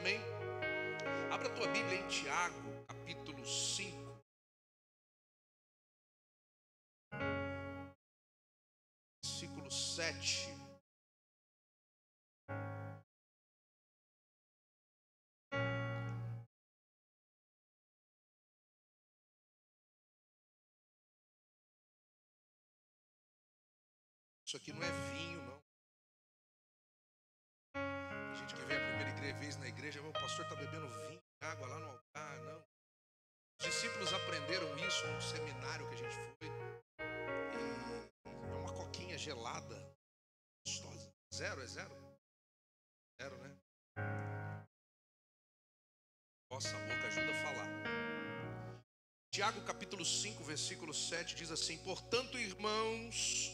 amém? Abra a tua Bíblia em Tiago, capítulo 5. Versículo 7. Isso aqui não é vinho, não. Tem gente que vem a primeira vez na igreja, o pastor está bebendo vinho, água lá no altar, não. Os discípulos aprenderam isso no seminário que a gente foi. E é uma coquinha gelada, gostosa. Zero, é zero? Zero, né? Nossa, a boca ajuda a falar. Tiago capítulo 5, versículo 7 diz assim: portanto, irmãos,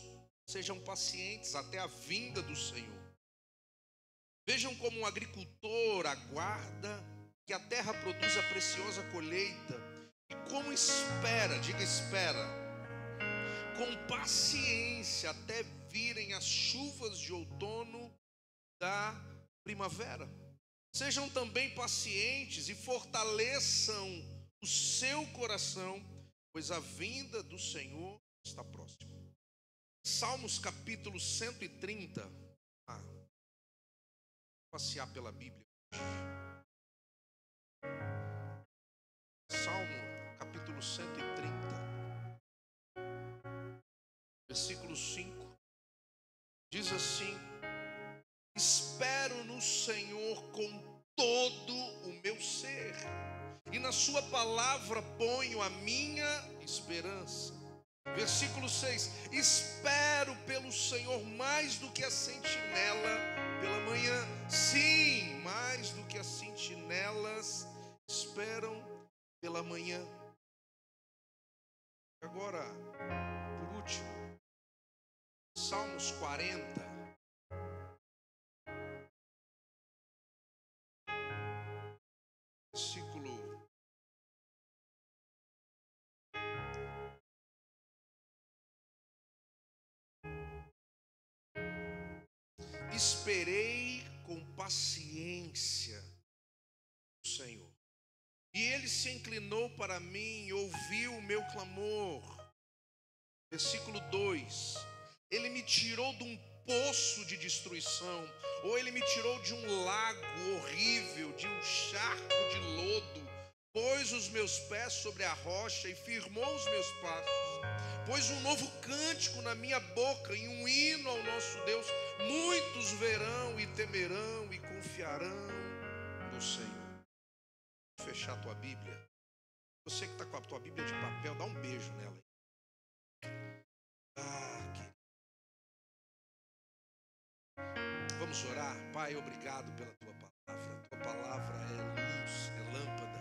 sejam pacientes até a vinda do Senhor. Vejam como um agricultor aguarda que a terra produza preciosa colheita e como espera, diga espera, com paciência até virem as chuvas de outono da primavera. Sejam também pacientes e fortaleçam o seu coração, pois a vinda do Senhor está próxima. Salmos capítulo 130. Passear pela Bíblia. Salmo capítulo 130, versículo 5. Diz assim: espero no Senhor com todo o meu ser, e na sua palavra ponho a minha esperança. Versículo 6: espero pelo Senhor mais do que a sentinela pela manhã. Sim, mais do que as sentinelas esperam pela manhã. Agora, por último, Salmos 40. Versículo 1. Esperei com paciência o Senhor, e Ele se inclinou para mim e ouviu o meu clamor. Versículo 2. Ele me tirou de um poço de destruição, ou Ele me tirou de um lago horrível, de um charco de lodo, pôs os meus pés sobre a rocha e firmou os meus passos. Pôs um novo cântico na minha boca e um hino ao nosso Deus. Muitos verão e temerão e confiarão no Senhor. Vou fechar a tua Bíblia. Você que está com a tua Bíblia de papel, dá um beijo nela. Vamos orar. Pai, obrigado pela tua palavra. A tua palavra é luz, é lâmpada.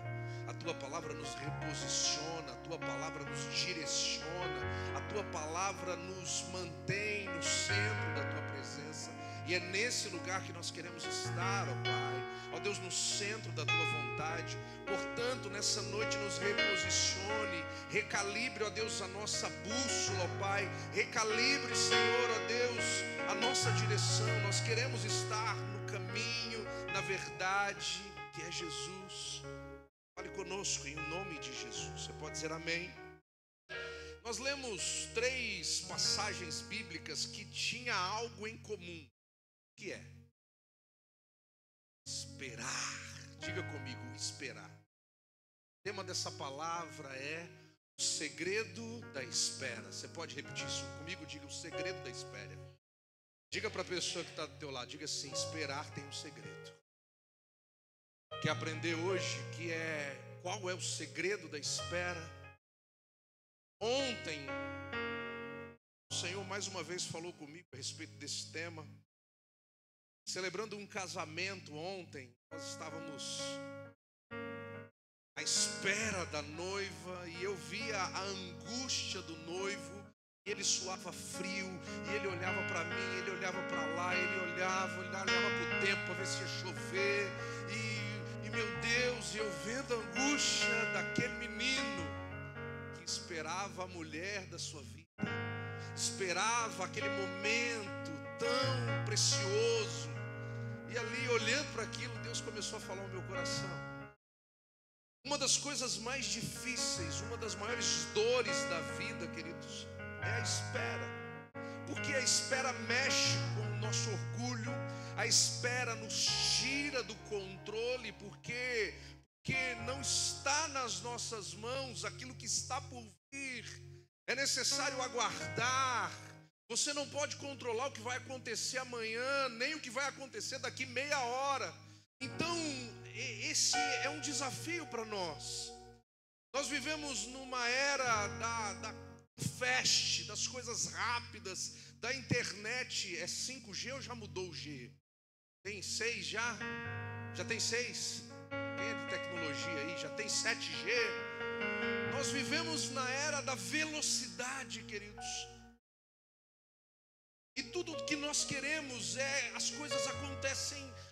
A tua palavra nos reposiciona, a tua palavra nos direciona, a tua palavra nos mantém no centro da tua presença. E é nesse lugar que nós queremos estar, ó Pai, ó Deus, no centro da tua vontade. Portanto, nessa noite nos reposicione, recalibre, ó Deus, a nossa bússola, ó Pai. Recalibre, Senhor, ó Deus, a nossa direção. Nós queremos estar no caminho, na verdade, que é Jesus. Fale conosco em nome de Jesus. Você pode dizer amém? Nós lemos 3 passagens bíblicas que tinham algo em comum. O que é? Esperar. Diga comigo, esperar. O tema dessa palavra é o segredo da espera. Você pode repetir isso comigo? Diga o segredo da espera. Diga para a pessoa que está do teu lado, diga assim: esperar tem um segredo. Quer aprender hoje qual é o segredo da espera? Ontem, o Senhor mais uma vez falou comigo a respeito desse tema. Celebrando um casamento ontem, nós estávamos à espera da noiva e eu via a angústia do noivo. Ele suava frio e ele olhava para mim, ele olhava para lá, ele olhava para o tempo para ver se ia chover. E meu Deus, eu vendo a angústia daquele menino que esperava a mulher da sua vida, esperava aquele momento tão precioso E ali, olhando para aquilo, Deus começou a falar ao meu coração. Uma das coisas mais difíceis, uma das maiores dores da vida, queridos, é a espera. Porque a espera mexe com o nosso orgulho, a espera nos tira do controle, porque não está nas nossas mãos aquilo que está por vir. É necessário aguardar. Você não pode controlar o que vai acontecer amanhã, nem o que vai acontecer daqui meia hora. Então, esse é um desafio para nós. Nós vivemos numa era da fast, das coisas rápidas, da internet. É 5G ou já mudou o G? Tem 6 já? Já tem 6? Quem é de tecnologia aí? Já tem 7G? Nós vivemos na era da velocidade, queridos. E tudo que nós queremos é as coisas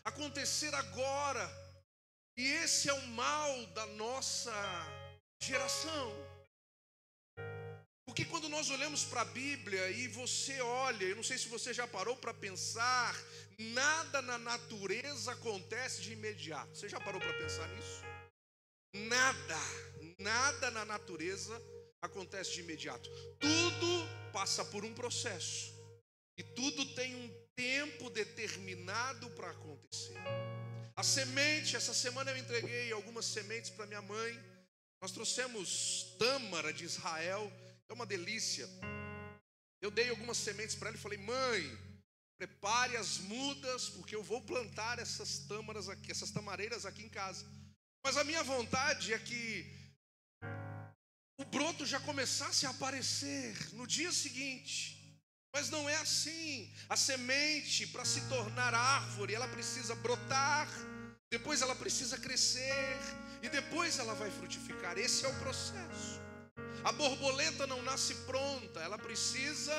acontecer agora. E esse é o mal da nossa geração. Porque quando nós olhamos para a Bíblia e você olha, eu não sei se você já parou para pensar, nada na natureza acontece de imediato. Você já parou para pensar nisso? Nada na natureza acontece de imediato. Tudo passa por um processo. E tudo tem um tempo determinado para acontecer. A semente, essa semana eu entreguei algumas sementes para minha mãe. Nós trouxemos tâmara de Israel, é uma delícia. Eu dei algumas sementes para ela e falei: mãe, prepare as mudas, porque eu vou plantar essas tâmaras aqui, essas tamareiras aqui em casa. Mas a minha vontade é que o broto já começasse a aparecer no dia seguinte. Mas não é assim. A semente, para se tornar árvore, ela precisa brotar, depois ela precisa crescer, e depois ela vai frutificar. Esse é o processo. A borboleta não nasce pronta, ela precisa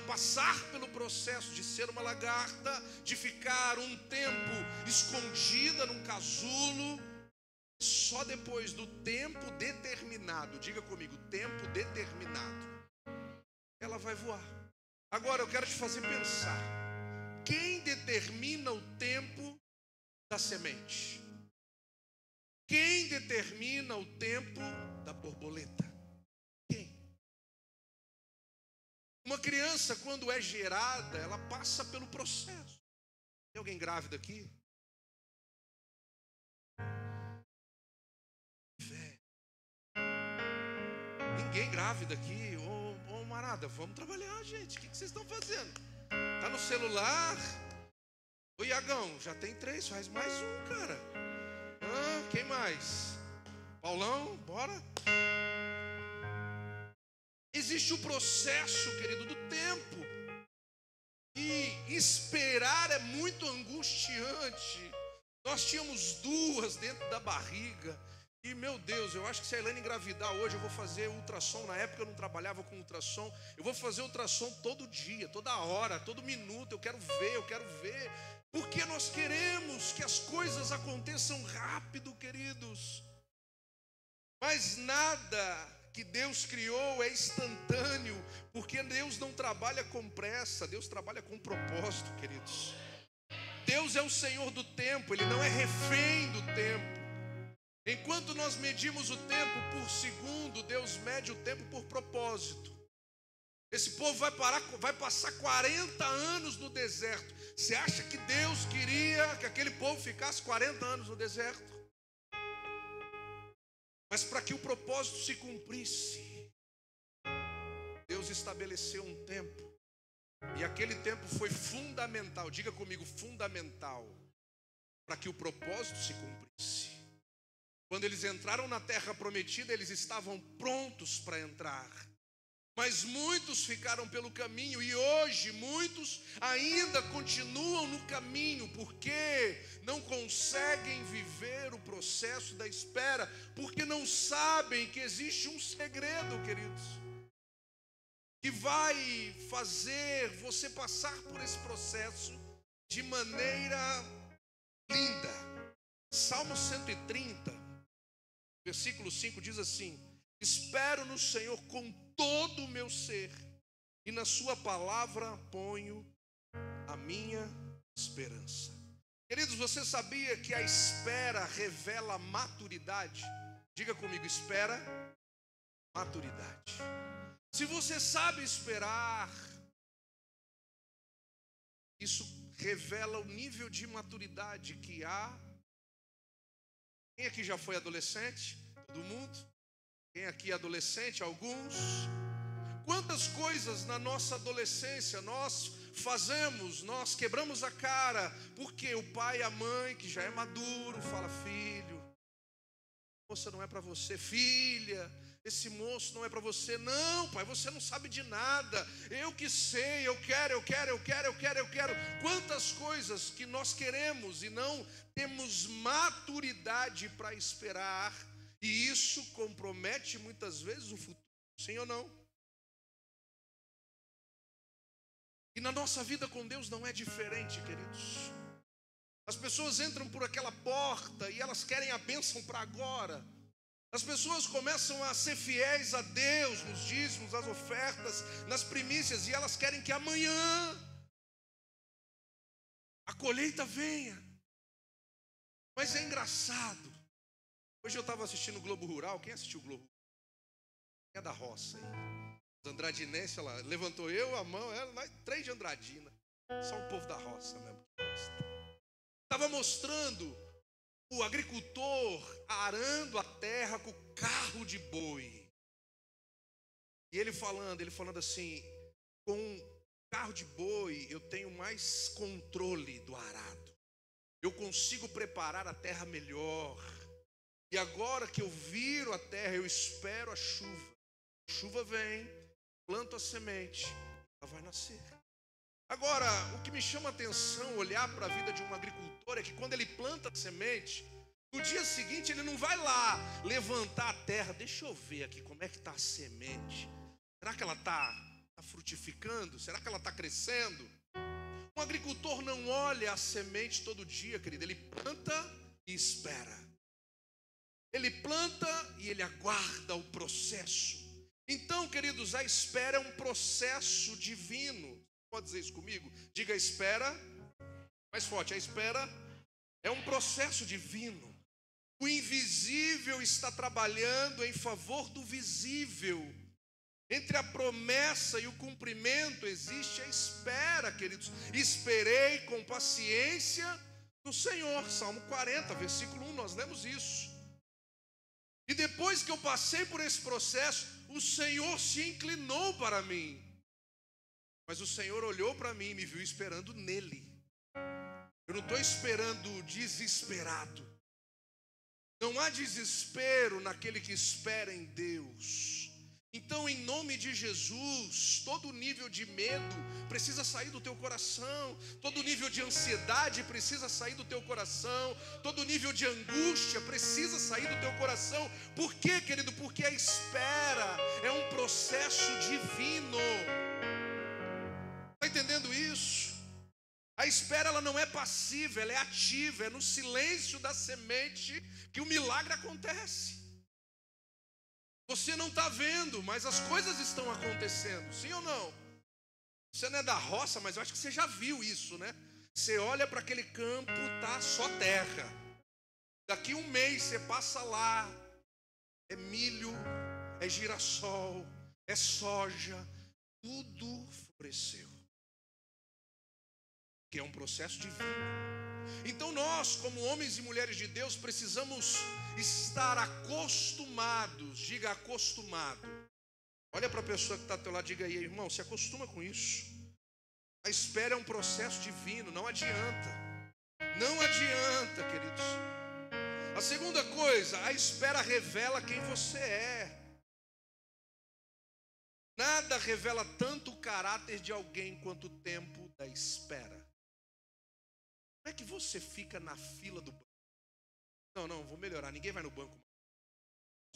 passar pelo processo de ser uma lagarta, de ficar um tempo escondida num casulo. Só depois do tempo determinado, diga comigo, tempo determinado, ela vai voar. Agora eu quero te fazer pensar: quem determina o tempo da semente? Quem determina o tempo da borboleta? Quem? Uma criança, quando é gerada, ela passa pelo processo. Tem alguém grávido aqui? Ninguém grávida aqui? Ô Marada, vamos trabalhar, gente. O que vocês estão fazendo? Tá no celular? Ô Iagão, já tem 3, faz mais um, cara. Quem mais? Paulão, bora. Existe o processo, querido, do tempo. E esperar é muito angustiante. Nós tínhamos 2 dentro da barriga. E meu Deus, eu acho que se a Elaine engravidar hoje, eu vou fazer ultrassom. Na época eu não trabalhava com ultrassom. Eu vou fazer ultrassom todo dia, toda hora, todo minuto. Eu quero ver. Porque nós queremos que as coisas aconteçam rápido, queridos. Mas nada que Deus criou é instantâneo. Porque Deus não trabalha com pressa, Deus trabalha com propósito, queridos. Deus é o Senhor do tempo, Ele não é refém do tempo. Enquanto nós medimos o tempo por segundo, Deus mede o tempo por propósito. Esse povo vai passar 40 anos no deserto. Você acha que Deus queria que aquele povo ficasse 40 anos no deserto? Mas para que o propósito se cumprisse, Deus estabeleceu um tempo. E aquele tempo foi fundamental, diga comigo, fundamental, para que o propósito se cumprisse. Quando eles entraram na terra prometida, eles estavam prontos para entrar. Mas muitos ficaram pelo caminho e hoje muitos ainda continuam no caminho porque não conseguem viver o processo da espera, porque não sabem que existe um segredo, queridos, que vai fazer você passar por esse processo de maneira linda. Salmo 130, versículo 5 diz assim: espero no Senhor com todo o meu ser, e na sua palavra ponho a minha esperança. Queridos, você sabia que a espera revela maturidade? Diga comigo, espera, maturidade. Se você sabe esperar, isso revela o nível de maturidade que há. Quem aqui já foi adolescente? Todo mundo? Quem aqui é adolescente? Alguns? Quantas coisas na nossa adolescência nós fazemos, nós quebramos a cara, porque o pai e a mãe, que já é maduro, fala: filho, moça não é para você, filha, esse moço não é para você. Não, pai, você não sabe de nada, eu que sei, eu quero. Quantas coisas que nós queremos e não temos maturidade para esperar, e isso compromete muitas vezes o futuro, sim ou não? E na nossa vida com Deus não é diferente, queridos. As pessoas entram por aquela porta e elas querem a bênção para agora. As pessoas começam a ser fiéis a Deus nos dízimos, nas ofertas, nas primícias, e elas querem que amanhã a colheita venha. Mas é engraçado. Hoje eu estava assistindo o Globo Rural. Quem assistiu o Globo? Quem é da roça aí? Os andradinenses, ela levantou eu, a mão, ela, 3 de Andradina. Só o povo da roça mesmo que gosta. Estava mostrando o agricultor arando a terra com carro de boi. E ele falando assim: com carro de boi eu tenho mais controle do arado. Eu consigo preparar a terra melhor. E agora que eu viro a terra, eu espero a chuva. A chuva vem, planto a semente, ela vai nascer. Agora, o que me chama a atenção, olhar para a vida de um agricultor, é que quando ele planta a semente, no dia seguinte ele não vai lá levantar a terra. Deixa eu ver aqui como é que está a semente. Será que ela está frutificando? Será que ela está crescendo? Um agricultor não olha a semente todo dia, querido. Ele planta e espera. Ele planta e ele aguarda o processo. Então, queridos, a espera é um processo divino. Pode dizer isso comigo? Diga: a espera. Mais forte: a espera é um processo divino. O invisível está trabalhando em favor do visível. Entre a promessa e o cumprimento existe a espera, queridos. Esperei com paciência no Senhor. Salmo 40, versículo 1, nós lemos isso. E depois que eu passei por esse processo, o Senhor se inclinou para mim. Mas o Senhor olhou para mim e me viu esperando nele. Eu não estou esperando desesperado. Não há desespero naquele que espera em Deus. Então, em nome de Jesus, todo nível de medo precisa sair do teu coração. Todo nível de ansiedade precisa sair do teu coração. Todo nível de angústia precisa sair do teu coração. Por quê, querido? Porque a espera é um processo divino. Está entendendo isso? A espera, ela não é passiva, ela é ativa. É no silêncio da semente que o milagre acontece. Você não está vendo, mas as coisas estão acontecendo, sim ou não? Você não é da roça, mas eu acho que você já viu isso, né? Você olha para aquele campo, tá só terra. Daqui um mês você passa lá, é milho, é girassol, é soja, tudo floresceu. Que é um processo divino. Então nós, como homens e mulheres de Deus, precisamos estar acostumados. Diga: acostumado. Olha para a pessoa que está ao teu lado, diga aí: irmão, se acostuma com isso. A espera é um processo divino, não adianta. Não adianta, queridos. A segunda coisa, a espera revela quem você é. Nada revela tanto o caráter de alguém quanto o tempo da espera. Como é que você fica na fila do banco? Não, vou melhorar. Ninguém vai no banco.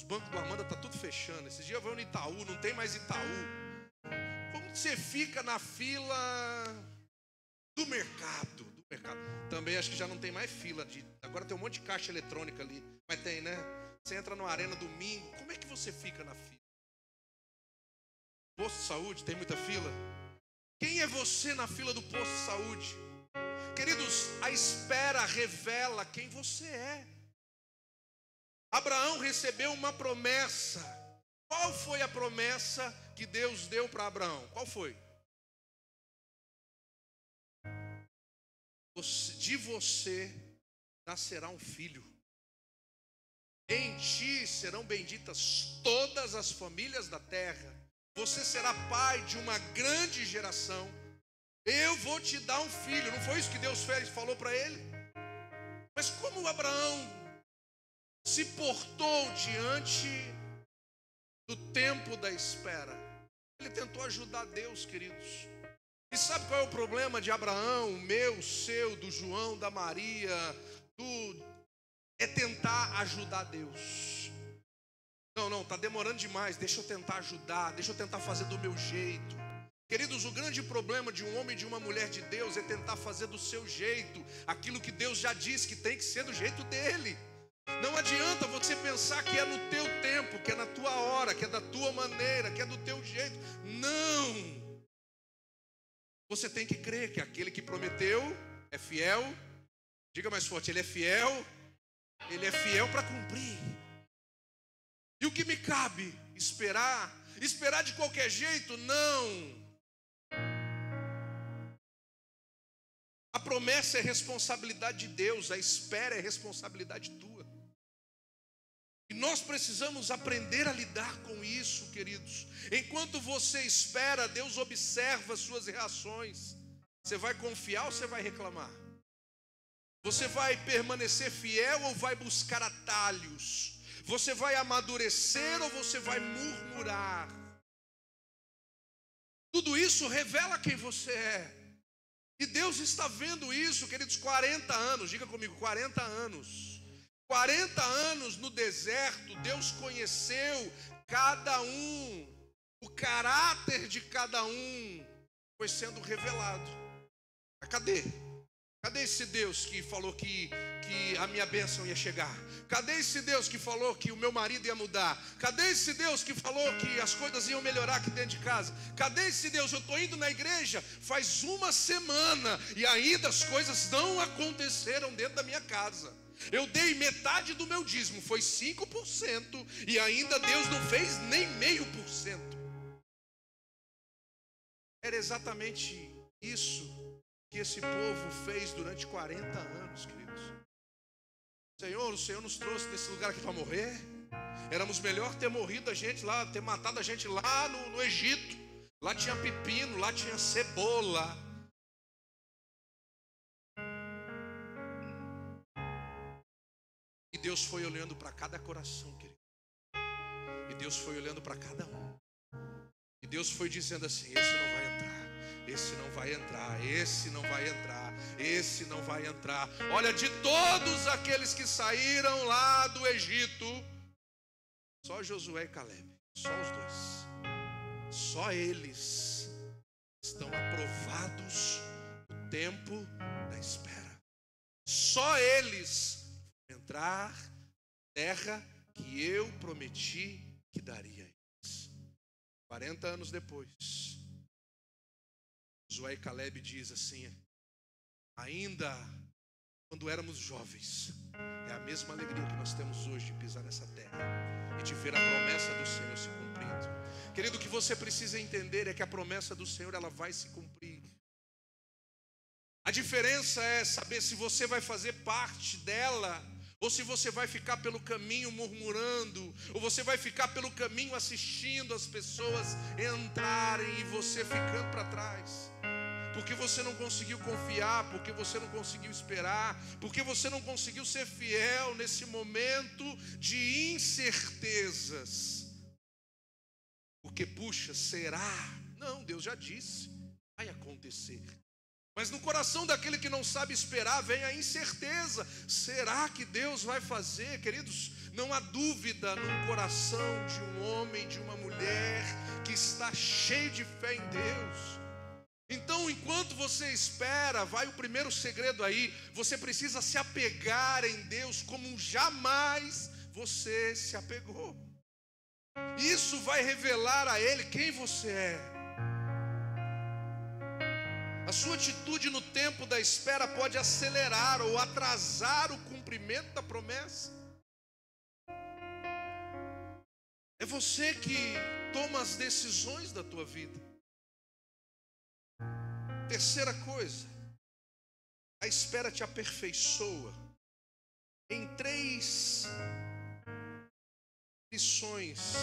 Os bancos do Amanda tá tudo fechando. Esses dias eu vou no Itaú, não tem mais Itaú. Como você fica na fila do mercado? Também acho que já não tem mais fila. Agora tem um monte de caixa eletrônica ali. Mas tem, né? Você entra no Arena domingo. Como é que você fica na fila? Posto de saúde, tem muita fila? Quem é você na fila do posto de saúde? Queridos, a espera revela quem você é. Abraão recebeu uma promessa. Qual foi a promessa que Deus deu para Abraão? Qual foi? De você nascerá um filho. Em ti serão benditas todas as famílias da terra. Você será pai de uma grande geração. Eu vou te dar um filho. Não foi isso que Deus falou para ele? Mas como Abraão se portou diante do tempo da espera? Ele tentou ajudar Deus, queridos. E sabe qual é o problema de Abraão, meu, seu, do João, da Maria, é tentar ajudar Deus. Não, está demorando demais, deixa eu tentar ajudar, deixa eu tentar fazer do meu jeito. Queridos, o grande problema de um homem e de uma mulher de Deus é tentar fazer do seu jeito aquilo que Deus já disse que tem que ser do jeito dele. Não adianta você pensar que é no teu tempo, que é na tua hora, que é da tua maneira, que é do teu jeito. Não! Você tem que crer que aquele que prometeu é fiel. Diga mais forte, ele é fiel. Ele é fiel para cumprir. E o que me cabe? Esperar? Esperar de qualquer jeito? Não. A promessa é responsabilidade de Deus, a espera é responsabilidade tua. E nós precisamos aprender a lidar com isso, queridos. Enquanto você espera, Deus observa as suas reações. Você vai confiar ou você vai reclamar? Você vai permanecer fiel ou vai buscar atalhos? Você vai amadurecer ou você vai murmurar? Tudo isso revela quem você é. E Deus está vendo isso, queridos, 40 anos. Diga comigo, 40 anos. 40 anos no deserto, Deus conheceu cada um. O caráter de cada um foi sendo revelado. Cadê? Cadê esse Deus que falou que a minha bênção ia chegar? Cadê esse Deus que falou que o meu marido ia mudar? Cadê esse Deus que falou que as coisas iam melhorar aqui dentro de casa? Cadê esse Deus? Eu estou indo na igreja faz uma semana e ainda as coisas não aconteceram dentro da minha casa. Eu dei metade do meu dízimo, foi 5%, e ainda Deus não fez nem 0,5%. Era exatamente isso que esse povo fez durante 40 anos, queridos. O Senhor nos trouxe desse lugar aqui para morrer. Éramos melhor ter morrido a gente lá, ter matado a gente lá no Egito. Lá tinha pepino, lá tinha cebola. E Deus foi olhando para cada coração, querido. E Deus foi olhando para cada um. E Deus foi dizendo assim: esse não vai entrar, esse não vai entrar, esse não vai entrar, esse não vai entrar. Olha, de todos aqueles que saíram lá do Egito, só Josué e Caleb, só os dois, só eles estão aprovados no tempo da espera. Só eles entrar na terra que eu prometi que daria a eles. 40 anos depois, Josué e Caleb diz assim: ainda quando éramos jovens, é a mesma alegria que nós temos hoje de pisar nessa terra e de ver a promessa do Senhor se cumprindo. Querido, o que você precisa entender é que a promessa do Senhor, ela vai se cumprir. A diferença é saber se você vai fazer parte dela, ou se você vai ficar pelo caminho murmurando, ou você vai ficar pelo caminho assistindo as pessoas entrarem e você ficando para trás. Porque você não conseguiu confiar, porque você não conseguiu esperar, porque você não conseguiu ser fiel nesse momento de incertezas. Porque, puxa, será? Não, Deus já disse, vai acontecer. Mas no coração daquele que não sabe esperar vem a incerteza. Será que Deus vai fazer? Queridos, não há dúvida no coração de um homem, de uma mulher que está cheio de fé em Deus. Então, enquanto você espera, vai o primeiro segredo aí. Você precisa se apegar em Deus como jamais você se apegou. Isso vai revelar a Ele quem você é. A sua atitude no tempo da espera pode acelerar ou atrasar o cumprimento da promessa. É você que toma as decisões da tua vida. Terceira coisa, a espera te aperfeiçoa em 3 lições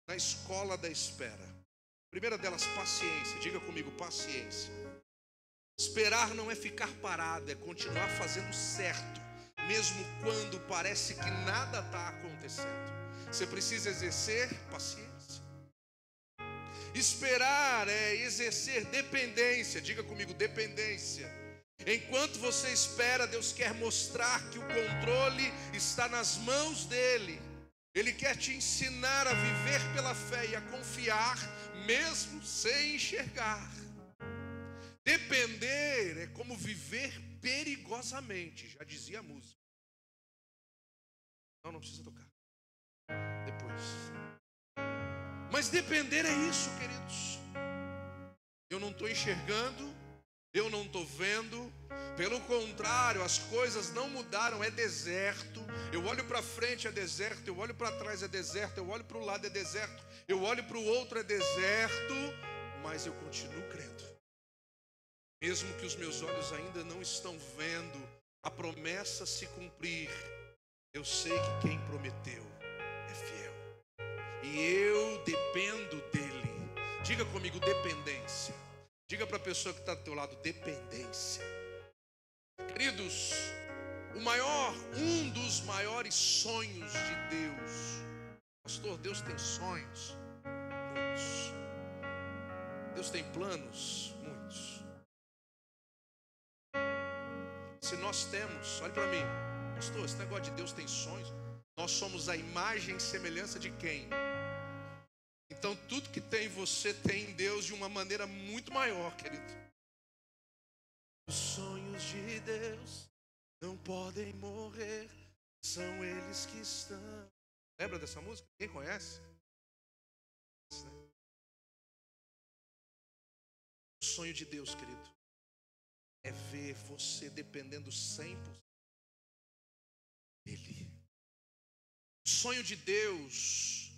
na escola da espera. A primeira delas, paciência. Diga comigo, paciência. Esperar não é ficar parado, é continuar fazendo certo, mesmo quando parece que nada está acontecendo. Você precisa exercer paciência. Esperar é exercer dependência. Diga comigo, dependência. Enquanto você espera, Deus quer mostrar que o controle está nas mãos dele. Ele quer te ensinar a viver pela fé e a confiar mesmo sem enxergar. Depender é como viver perigosamente, já dizia a música. Não precisa tocar. Depois. Mas depender é isso, queridos. Eu não estou enxergando, eu não estou vendo. Pelo contrário, as coisas não mudaram, é deserto. Eu olho para frente, é deserto. Eu olho para trás, é deserto. Eu olho para o lado, é deserto. Eu olho para o outro, é deserto. Mas eu continuo crendo. Mesmo que os meus olhos ainda não estão vendo a promessa se cumprir, eu sei que quem prometeu é fiel. E eu dependo dele. Diga comigo, dependência. Diga para a pessoa que está do teu lado, dependência. Queridos, um dos maiores sonhos de Deus. Pastor, Deus tem sonhos? Muitos. Deus tem planos? Muitos. Se nós temos, olhe para mim, pastor, esse negócio de Deus tem sonhos, nós somos a imagem e semelhança de quem? Então tudo que tem você tem em Deus de uma maneira muito maior, querido. Os sonhos de Deus não podem morrer, são eles que estão. Lembra dessa música? Quem conhece? O sonho de Deus, querido, é ver você dependendo 100% dele. O sonho de Deus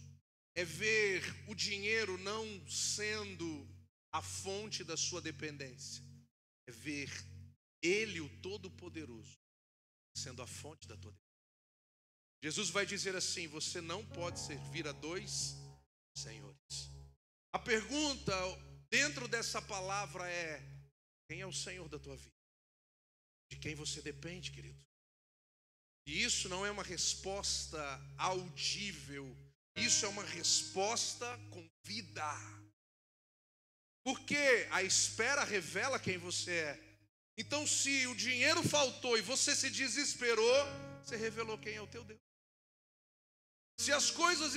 é ver o dinheiro não sendo a fonte da sua dependência. É ver Ele, o Todo-Poderoso, sendo a fonte da tua dependência. Jesus vai dizer assim: você não pode servir a 2 senhores. A pergunta dentro dessa palavra é: quem é o Senhor da tua vida? De quem você depende, querido? E isso não é uma resposta audível, isso é uma resposta com vida. Porque a espera revela quem você é. Então, se o dinheiro faltou e você se desesperou, você revelou quem é o teu Deus. Se as coisas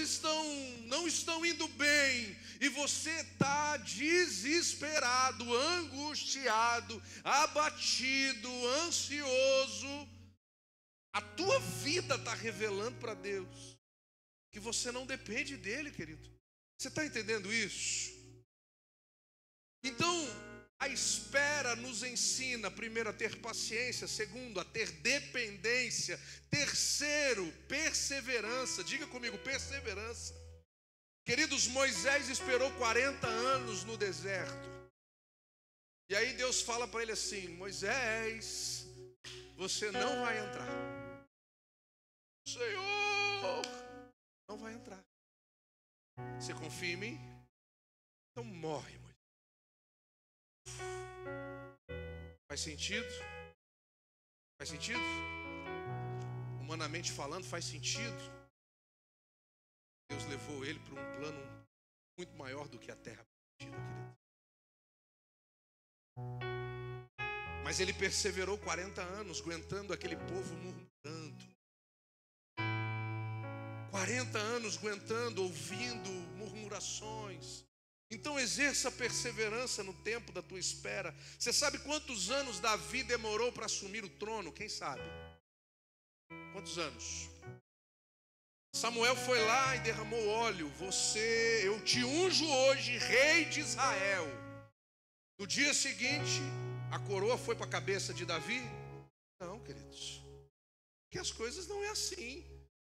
não estão indo bem e você está desesperado, angustiado, abatido, ansioso, a tua vida está revelando para Deus que você não depende dele, querido. Você está entendendo isso? Então, a espera nos ensina, primeiro, a ter paciência, segundo, a ter dependência, terceiro, perseverança. Diga comigo, perseverança. Queridos, Moisés esperou 40 anos no deserto. E aí Deus fala para ele assim: Moisés, você não vai entrar. Senhor, não vai entrar. Você confia em mim? Então morre, Moisés. Faz sentido? Faz sentido? Humanamente falando, faz sentido. Deus levou ele para um plano muito maior do que a terra prometida, querido. Mas ele perseverou 40 anos, aguentando aquele povo murmurando. 40 anos aguentando, ouvindo murmurações. Então exerça perseverança no tempo da tua espera. Você sabe quantos anos Davi demorou para assumir o trono? Quem sabe? Quantos anos? Samuel foi lá e derramou óleo. Eu te unjo hoje, rei de Israel. No dia seguinte, a coroa foi para a cabeça de Davi? Não, queridos. Porque as coisas não é assim.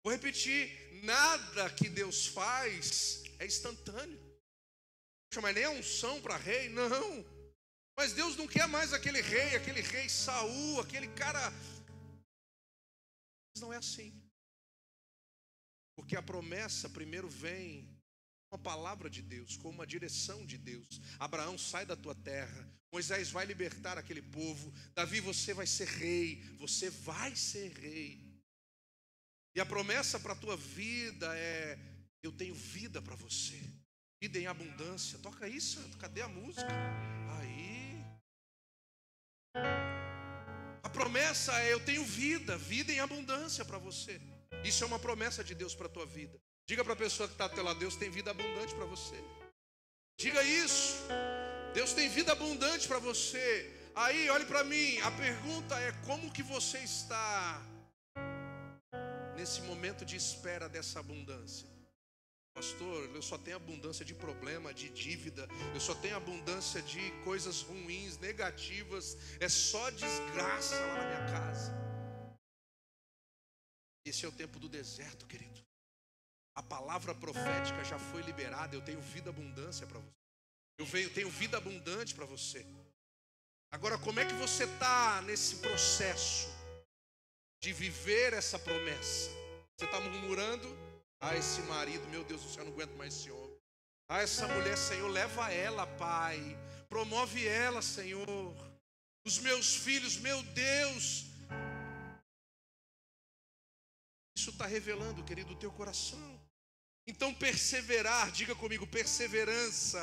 Vou repetir, nada que Deus faz é instantâneo. Mas nem a unção para rei, não. Mas Deus não quer mais aquele rei Saul, aquele cara. Não é assim. Porque a promessa primeiro vem com a palavra de Deus, com uma direção de Deus. Abraão, sai da tua terra. Moisés vai libertar aquele povo. Davi, você vai ser rei. Você vai ser rei. E a promessa para a tua vida é: eu tenho vida para você. Vida em abundância. Toca isso. Cadê a música? Aí. A promessa é: eu tenho vida em abundância para você. Isso é uma promessa de Deus para a tua vida. Diga para a pessoa que está ao teu lado: Deus tem vida abundante para você. Diga isso. Deus tem vida abundante para você. Aí, olhe para mim. A pergunta é: como que você está nesse momento de espera dessa abundância? Pastor, eu só tenho abundância de problema, de dívida. Eu só tenho abundância de coisas ruins, negativas. É só desgraça lá na minha casa. Esse é o tempo do deserto, querido. A palavra profética já foi liberada. Eu tenho vida abundância para você. Eu tenho vida abundante para você. Agora, como é que você está nesse processo de viver essa promessa? Você está murmurando? Ah, esse marido, meu Deus do céu, eu não aguento mais esse homem. Ah, essa mulher, Senhor, leva ela, Pai. Promove ela, Senhor. Os meus filhos, meu Deus. Isso está revelando, querido, o teu coração. Então perseverar, diga comigo, perseverança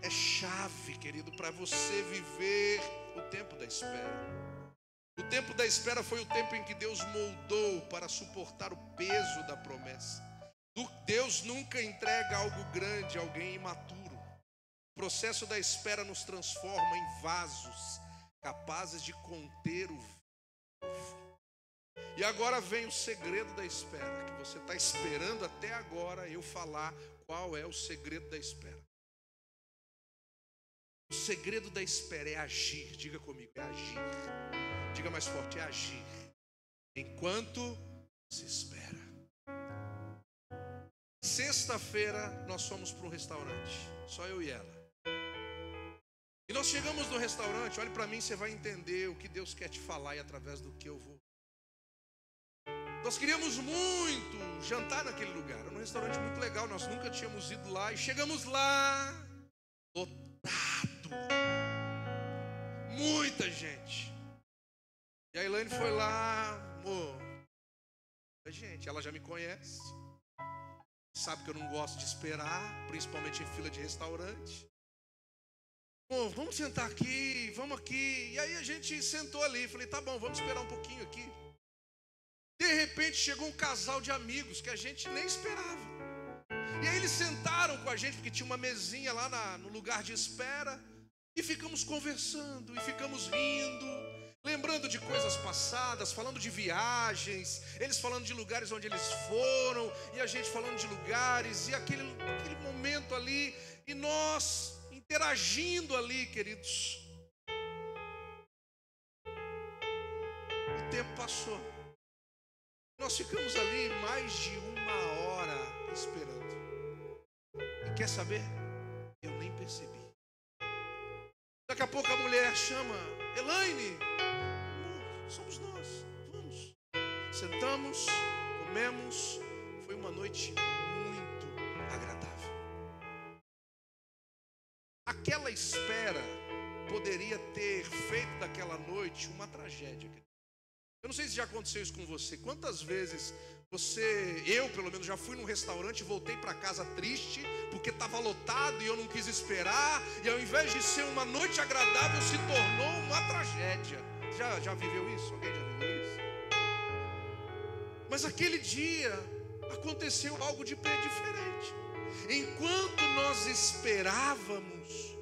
é chave, querido, para você viver o tempo da espera. O tempo da espera foi o tempo em que Deus moldou para suportar o peso da promessa. Deus nunca entrega algo grande a alguém imaturo. O processo da espera nos transforma em vasos capazes de conter o vivo. E agora vem o segredo da espera, que você está esperando até agora eu falar qual é o segredo da espera. O segredo da espera é agir, diga comigo, é agir. Diga mais forte, é agir. Enquanto se espera. Sexta-feira nós fomos para um restaurante, só eu e ela. E nós chegamos no restaurante, olhe para mim, você vai entender o que Deus quer te falar e através do que eu vou. Nós queríamos muito jantar naquele lugar. Era um restaurante muito legal, nós nunca tínhamos ido lá. E chegamos lá, lotado, muita gente. E a Elaine foi lá, amor, gente, ela já me conhece, sabe que eu não gosto de esperar, principalmente em fila de restaurante. Pô, vamos sentar aqui, vamos aqui. E aí a gente sentou ali, falei, tá bom, vamos esperar um pouquinho aqui. De repente chegou um casal de amigos que a gente nem esperava. E aí eles sentaram com a gente, porque tinha uma mesinha lá no lugar de espera. E ficamos conversando, e ficamos rindo, lembrando de coisas passadas, falando de viagens. Eles falando de lugares onde eles foram, e a gente falando de lugares. E aquele momento ali, e nós interagindo ali, queridos. O tempo passou. Nós ficamos ali mais de 1 hora esperando. E quer saber? Eu nem percebi. Daqui a pouco a mulher chama, Elaine, amor, somos nós, vamos. Sentamos, comemos, foi uma noite muito agradável. Aquela espera poderia ter feito daquela noite uma tragédia. Eu não sei se já aconteceu isso com você. Quantas vezes eu pelo menos já fui num restaurante e voltei para casa triste porque estava lotado e eu não quis esperar, e ao invés de ser uma noite agradável se tornou uma tragédia. Já viveu isso? Alguém já viveu isso? Mas aquele dia aconteceu algo de diferente. Enquanto nós esperávamos,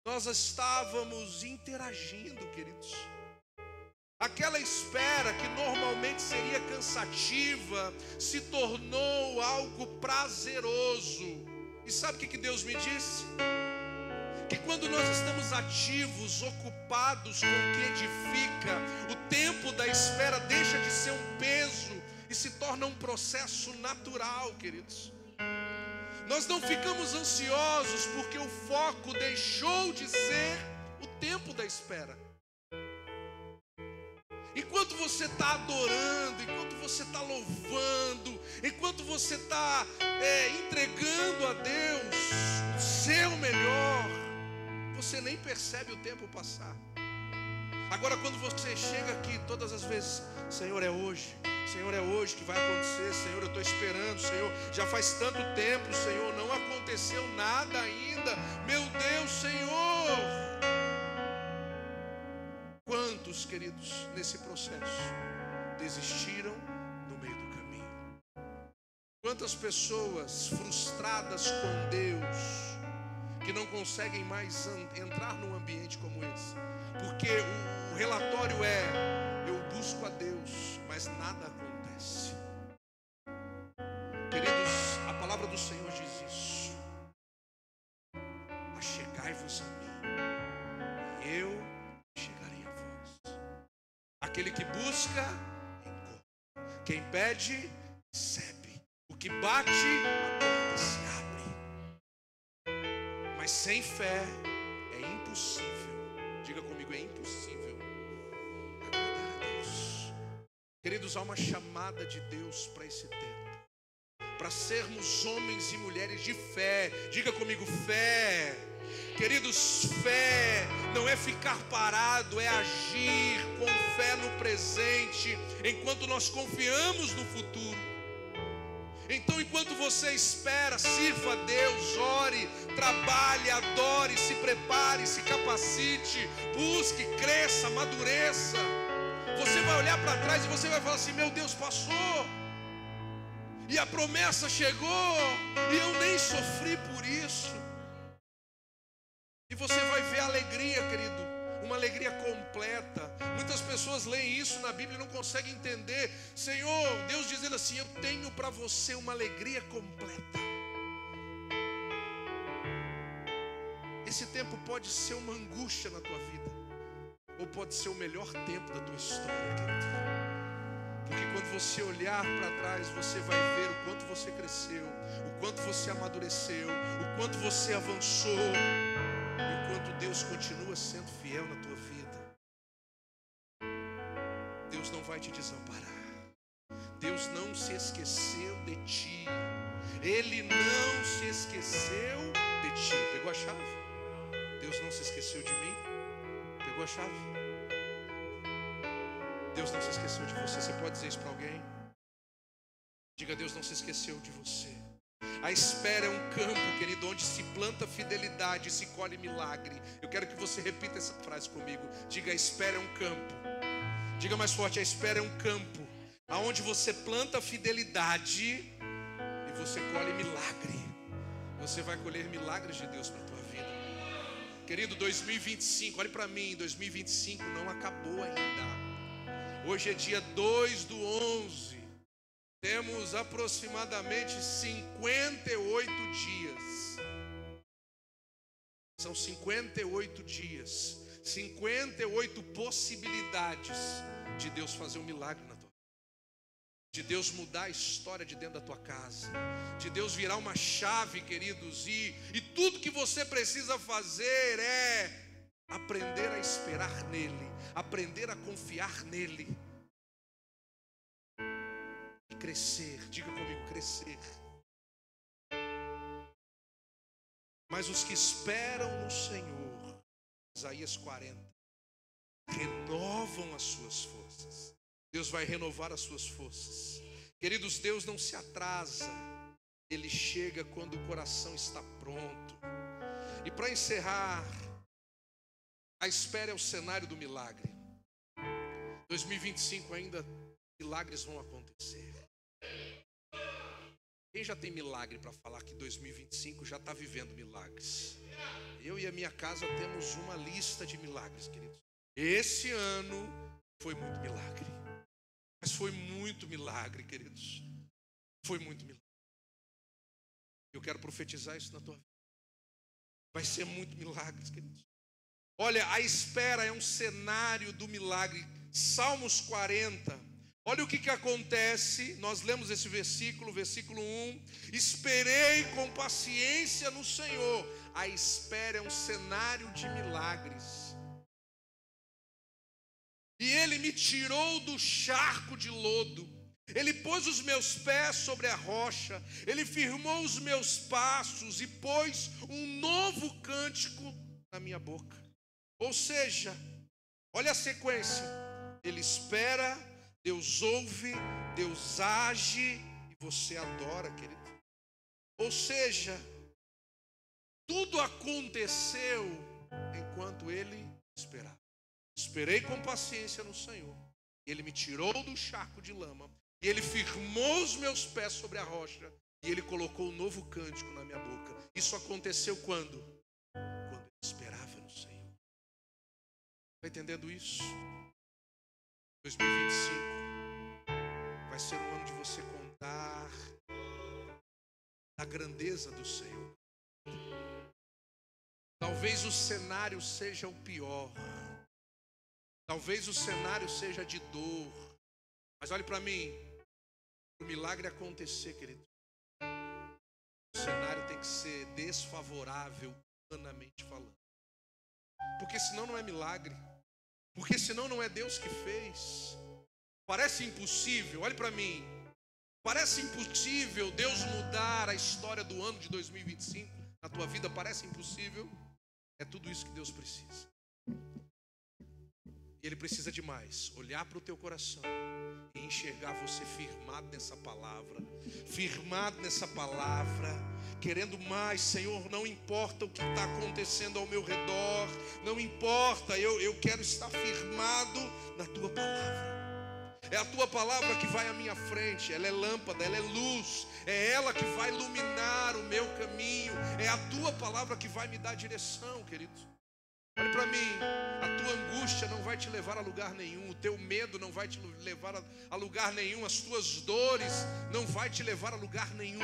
nós estávamos interagindo, queridos. Aquela espera que normalmente seria cansativa se tornou algo prazeroso. E sabe o que Deus me disse? que quando nós estamos ativos, ocupados com o que edifica, o tempo da espera deixa de ser um peso e se torna um processo natural, queridos. Nós não ficamos ansiosos porque o foco deixou de ser o tempo da espera. Enquanto você está adorando, enquanto você está louvando, enquanto você está entregando a Deus o seu melhor, você nem percebe o tempo passar. Agora, quando você chega aqui todas as vezes, Senhor, é hoje que vai acontecer, Senhor, eu estou esperando, Senhor, já faz tanto tempo, Senhor, não aconteceu nada ainda, meu Deus, Senhor. Quantos, queridos, nesse processo desistiram no meio do caminho? Quantas pessoas frustradas com Deus que não conseguem mais entrar num ambiente como esse? Porque o relatório eu busco a Deus, mas nada acontece. Queridos, a palavra do Senhor diz isso: achegai-vos a mim, e eu chegarei a vós. Aquele que busca, encontra. Quem pede, recebe. O que bate, a porta se abre. Mas sem fé é impossível. Diga comigo, é impossível agradar a Deus. Queridos, há uma chamada de Deus para esse tempo, para sermos homens e mulheres de fé. Diga comigo, fé. Queridos, fé não é ficar parado, é agir com fé no presente, enquanto nós confiamos no futuro. Então, enquanto você espera, sirva a Deus, ore, trabalhe, adore, se prepare, se capacite, busque, cresça, amadureça. Você vai olhar para trás e você vai falar assim: meu Deus, passou, e a promessa chegou, e eu nem sofri por isso. E você vai ver a alegria, querido, uma alegria completa. Muitas pessoas leem isso na Bíblia e não conseguem entender. Senhor, Deus dizendo assim: eu tenho para você uma alegria completa. Esse tempo pode ser uma angústia na tua vida, ou pode ser o melhor tempo da tua história, querido. Porque quando você olhar para trás, você vai ver o quanto você cresceu, o quanto você amadureceu, o quanto você avançou, e o quanto Deus continua sendo fiel na tua vida. Deus não vai te desamparar. Deus não se esqueceu de ti. Ele não se esqueceu de ti. Pegou a chave? Deus não se esqueceu de mim. Pegou a chave? Deus não se esqueceu de você. Você pode dizer isso para alguém? Diga: Deus não se esqueceu de você. A espera é um campo, querido, onde se planta fidelidade e se colhe milagre. Eu quero que você repita essa frase comigo. Diga: a espera é um campo. Diga mais forte: a espera é um campo aonde você planta fidelidade e você colhe milagre. Você vai colher milagres de Deus para a tua vida. Querido, 2025, olhe para mim, 2025 não acabou ainda. Hoje é dia 2/11. Temos aproximadamente 58 dias. São 58 dias, 58 possibilidades de Deus fazer um milagre na tua vida, de Deus mudar a história de dentro da tua casa, de Deus virar uma chave, queridos, e tudo que você precisa fazer é aprender a esperar nele, aprender a confiar nele e crescer. Diga comigo, crescer. Mas os que esperam no Senhor, Isaías 40, renovam as suas forças. Deus vai renovar as suas forças. Queridos, Deus não se atrasa, Ele chega quando o coração está pronto. E para encerrar, a espera é o cenário do milagre. 2025 ainda milagres vão acontecer. Quem já tem milagre para falar que 2025 já está vivendo milagres? Eu e a minha casa temos uma lista de milagres, queridos. Esse ano foi muito milagre. Mas foi muito milagre, queridos. Foi muito milagre. Eu quero profetizar isso na tua vida. Vai ser muito milagres, queridos. Olha, a espera é um cenário do milagre. Salmos 40. Olha o que acontece. Nós lemos esse versículo 1. Esperei com paciência no Senhor. A espera é um cenário de milagres. E Ele me tirou do charco de lodo. Ele pôs os meus pés sobre a rocha. Ele firmou os meus passos e pôs um novo cântico na minha boca. Ou seja, olha a sequência. Ele espera, Deus ouve, Deus age e você adora, querido. Ou seja, tudo aconteceu enquanto Ele esperava. Esperei com paciência no Senhor. Ele me tirou do charco de lama. E Ele firmou os meus pés sobre a rocha. E Ele colocou um novo cântico na minha boca. Isso aconteceu quando? Quando eu esperava no Senhor. Está entendendo isso? 2025 vai ser um ano de você contar a grandeza do Senhor. Talvez o cenário seja o pior. Talvez o cenário seja de dor. Mas olhe para mim. Para o milagre acontecer, querido, o cenário tem que ser desfavorável, humanamente falando. Porque senão não é milagre. Porque senão não é Deus que fez. Parece impossível, olhe para mim. Parece impossível Deus mudar a história do ano de 2025 na tua vida. Parece impossível. É tudo isso que Deus precisa. E Ele precisa de mais. Olhar para o teu coração e enxergar você firmado nessa palavra. Firmado nessa palavra. Querendo mais. Senhor, não importa o que está acontecendo ao meu redor. Não importa. Eu quero estar firmado na tua palavra. É a tua palavra que vai à minha frente. Ela é lâmpada, ela é luz. É ela que vai iluminar o meu caminho. É a tua palavra que vai me dar direção, querido. Olha para mim. A tua angústia não vai te levar a lugar nenhum. O teu medo não vai te levar a lugar nenhum. As tuas dores não vai te levar a lugar nenhum.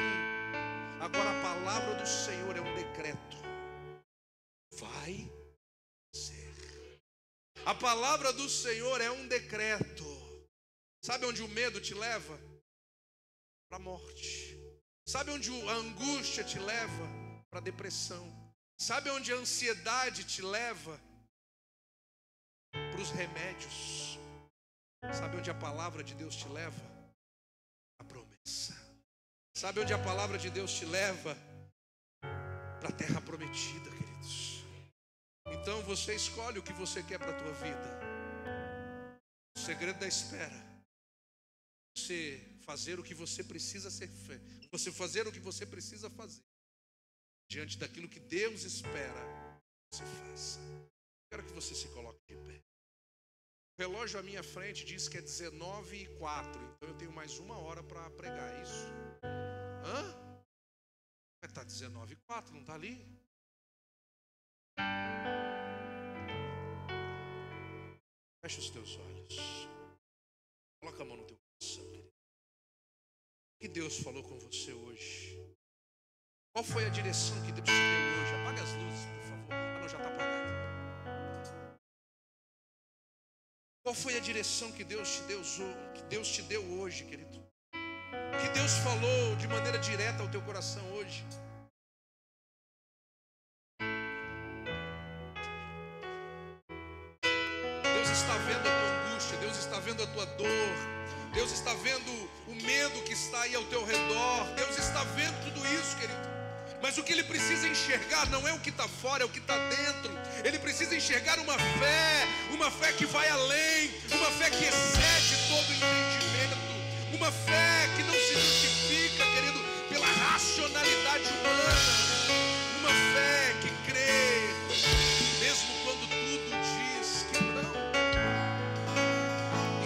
Agora a palavra do Senhor é um decreto. Vai ser. A palavra do Senhor é um decreto. Sabe onde o medo te leva? Para a morte. Sabe onde a angústia te leva? Para a depressão. Sabe onde a ansiedade te leva? Para os remédios. Sabe onde a palavra de Deus te leva? A promessa. Sabe onde a palavra de Deus te leva? Para a terra prometida, queridos. Então você escolhe o que você quer para a tua vida. O segredo da espera. Você fazer o que você precisa ser feito. Você fazer o que você precisa fazer. Diante daquilo que Deus espera, você faça. Quero que você se coloque de pé. O relógio à minha frente diz que é 19h04. Então eu tenho mais 1 hora para pregar isso. Hã? Está 19h04, não está ali? Fecha os teus olhos. Coloca a mão no teu coração, querido. O que Deus falou com você hoje? Qual foi a direção que Deus te deu hoje? Apaga as luzes, por favor. Ah, não, já está apagado. Qual foi a direção que Deus te deu hoje, querido? O que Deus falou de maneira direta ao teu coração hoje? Deus está vendo a tua angústia, Deus está vendo a tua dor, Deus está vendo o medo que está aí ao teu redor, Deus está vendo tudo isso, querido. Mas o que Ele precisa enxergar não é o que está fora, é o que está dentro. Ele precisa enxergar uma fé que vai além, uma fé que excede todo entendimento, uma fé que não se justifica, querido, pela racionalidade humana, uma fé que crê, mesmo quando tudo diz que não.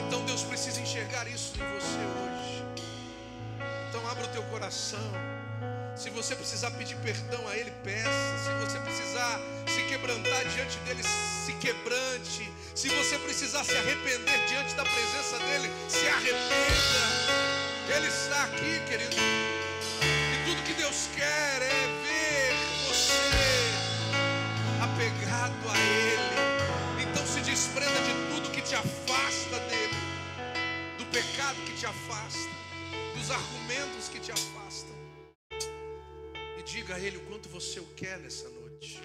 Então Deus precisa enxergar isso em você hoje. Então abra o teu coração. Se você precisar pedir perdão a Ele, peça. Se você precisar se quebrantar diante dEle, se quebrante. Se você precisar se arrepender diante da presença dEle, se arrependa. Ele está aqui, querido. E tudo que Deus quer é ver você pecado que te afasta, dos argumentos que te afastam. E diga a Ele o quanto você o quer nessa noite.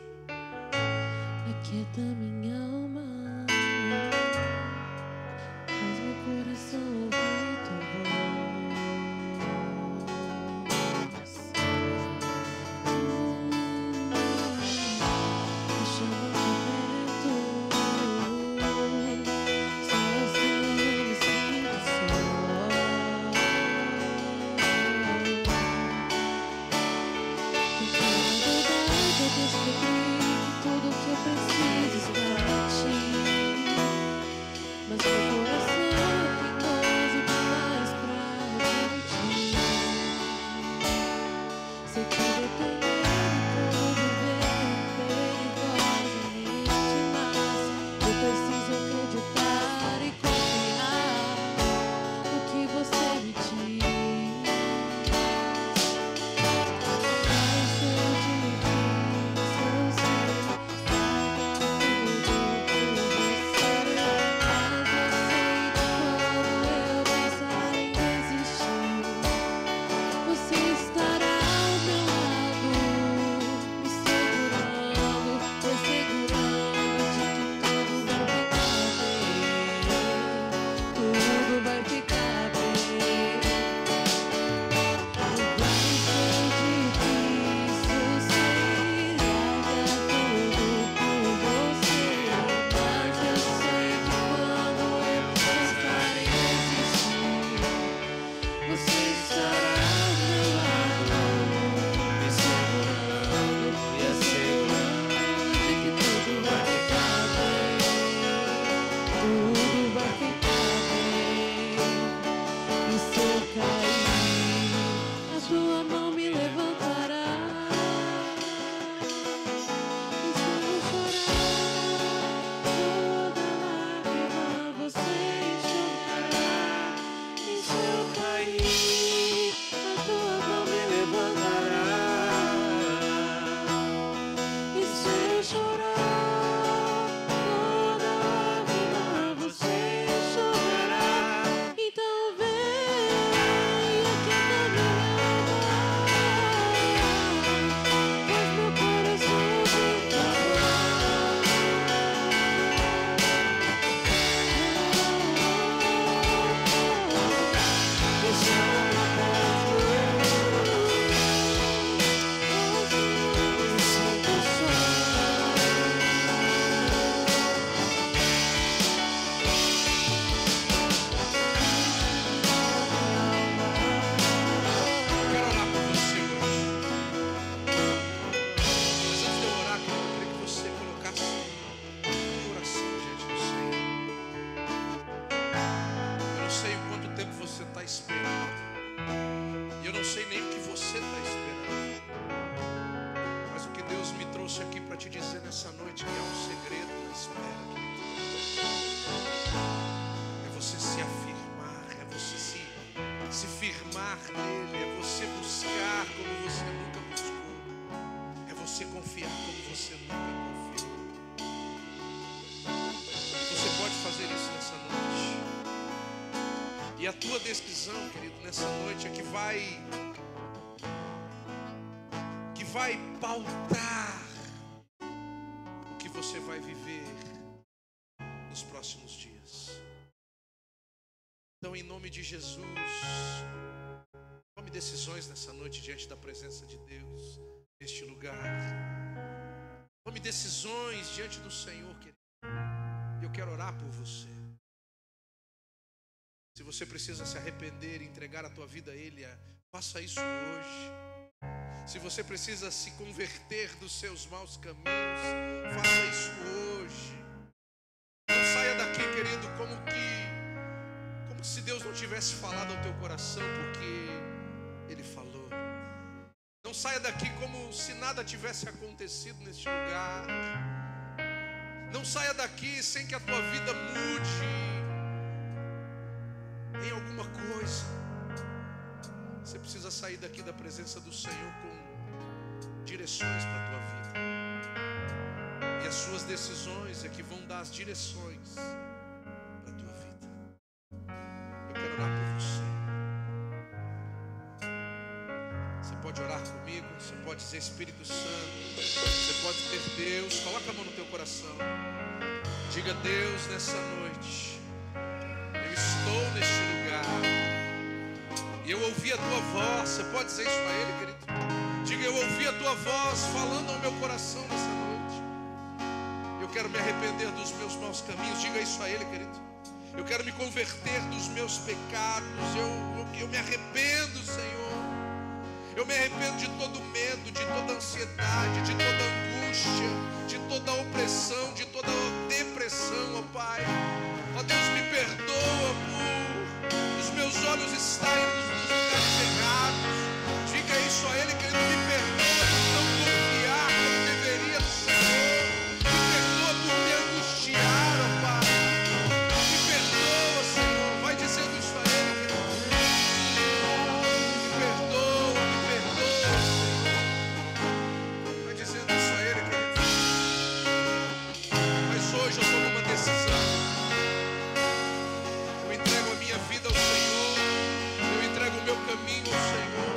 Aquieta minha alma, faz meu coração ouvir tua voz. Me chama de perto, só assim eu me sinto só. Eu descobri tudo que eu preciso está em ti, mas meu coração é teimoso demais pra admitir. Sei que dependendo como viver perigosamente, mas eu preciso acreditar e confiar no que você me diz. Aqui para te dizer nessa noite que há um segredo na espera, querido. É você se afirmar, é você se firmar nele, é você buscar como você nunca buscou, é você confiar como você nunca confiou. Você pode fazer isso nessa noite. E a tua decisão, querido, nessa noite é que vai pautar você vai viver nos próximos dias. Então, em nome de Jesus, tome decisões nessa noite diante da presença de Deus, neste lugar. Tome decisões diante do Senhor, querido. Eu quero orar por você. Se você precisa se arrepender e entregar a tua vida a Ele, faça isso hoje. Se você precisa se converter dos seus maus caminhos, faça isso hoje. Não saia daqui, querido, como se Deus não tivesse falado ao teu coração, porque Ele falou. Não saia daqui como se nada tivesse acontecido neste lugar. Não saia daqui sem que a tua vida mude em alguma coisa. Você precisa sair daqui da presença do Senhor com direções para a tua vida. E as suas decisões é que vão dar as direções para a tua vida. Eu quero pode orar comigo, você pode dizer Espírito Santo, você pode dizer Deus, coloca a mão no teu coração. Diga: Deus, nessa noite eu estou neste lugar e eu ouvi a tua voz. Você pode dizer isso a Ele, querido? Diga: eu ouvi a tua voz falando ao meu coração nessa noite. Eu quero me arrepender dos meus maus caminhos. Diga isso a Ele, querido. Eu quero me converter dos meus pecados. Eu me arrependo, Senhor. Eu me arrependo de todo medo, de toda ansiedade, de toda angústia, de toda opressão, de toda depressão, ó Pai. Ó Deus, me perdoa por os meus olhos estarem nos lugares errados. Diga isso a Ele, querido. Me perdoa por não confiar como deveria no Senhor. Me perdoa por me angustiar, ó Pai. Me perdoa, Senhor. Vai dizendo isso a Ele, querido. Me perdoa, Senhor. Vai dizendo isso a Ele, querido. Mas hoje eu tomo uma decisão. Eu entrego a minha vida ao Senhor. Eu entrego o meu caminho ao Senhor.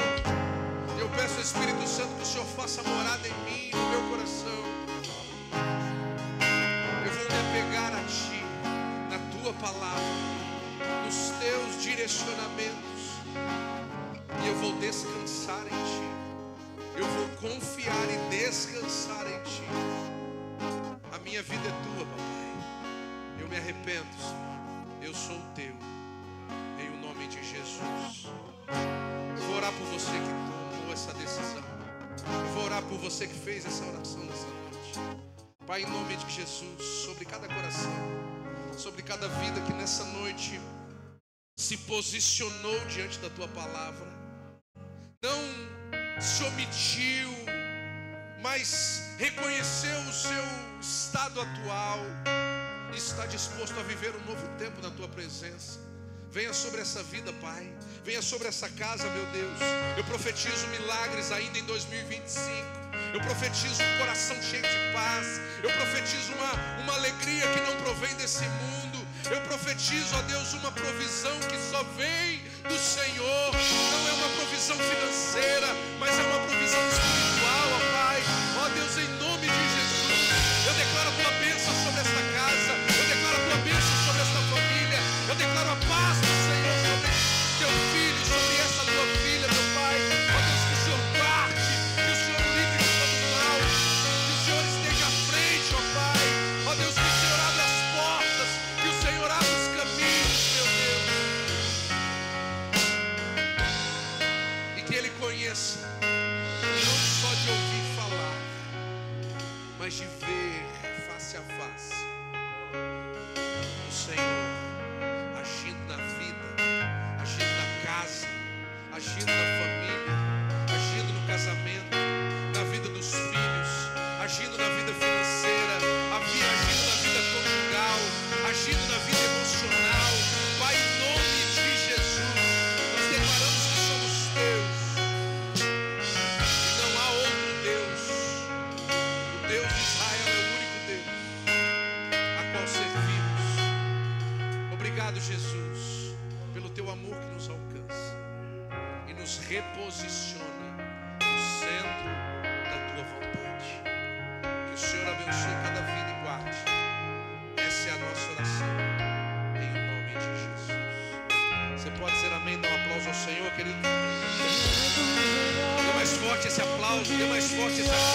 Eu peço ao Espírito Santo que o Senhor faça morada em mim, no meu coração. Eu vou me apegar a Ti, na Tua palavra, nos Teus direcionamentos. E eu vou descansar em Ti. Eu vou confiar e descansar em Ti. A minha vida é Tua, papai. Eu me arrependo, Senhor. Eu sou Teu. Em o nome de Jesus. Eu vou orar por você que tomou essa decisão. Eu vou orar por você que fez essa oração nessa noite. Pai, em nome de Jesus, sobre cada coração, sobre cada vida que nessa noite se posicionou diante da Tua palavra, não se omitiu, mas reconheceu o seu estado atual e está disposto a viver um novo tempo na Tua presença. Venha sobre essa vida, Pai. Venha sobre essa casa, meu Deus. Eu profetizo milagres ainda em 2025. Eu profetizo um coração cheio de paz. Eu profetizo uma alegria que não provém desse mundo. Eu profetizo, ó Deus, uma provisão que só vem do Senhor. Não é uma provisão financeira, mas é uma provisão espiritual, ó Pai. Ó Deus, em nome de Jesus, eu declaro a Tua bênção sobre esta casa. Eu declaro a Tua bênção sobre esta família. Eu declaro a paz do Senhor sobre Teu filho, sobre essa Tua filha, meu Pai. Ó Deus, que o Senhor guarde, que o Senhor livre de todo mal, que o Senhor esteja à frente, ó Pai. Ó Deus, que o Senhor abra as portas, que o Senhor abra os caminhos, meu Deus. E que Ele conheça, não só de ouvir falar, mas de ver face a face o Senhor agindo na vida, agindo na casa, agindo na família, agindo no casamento, na vida dos filhos, agindo na vida financeira, agindo na vida conjugal, agindo na vida emocional. Pai, em nome de Jesus, nós declaramos que somos Teus e não há outro Deus. O Deus de Israel é o único Deus a qual servimos. Obrigado, Jesus, pelo Teu amor que nos alcança e nos reposiciona no centro da Tua vontade. Que o Senhor abençoe cada vida e guarde. Essa é a nossa oração, em nome de Jesus. Você pode dizer amém? Dá um aplauso ao Senhor, querido. Dê mais forte esse aplauso, dê mais forte esse aplauso.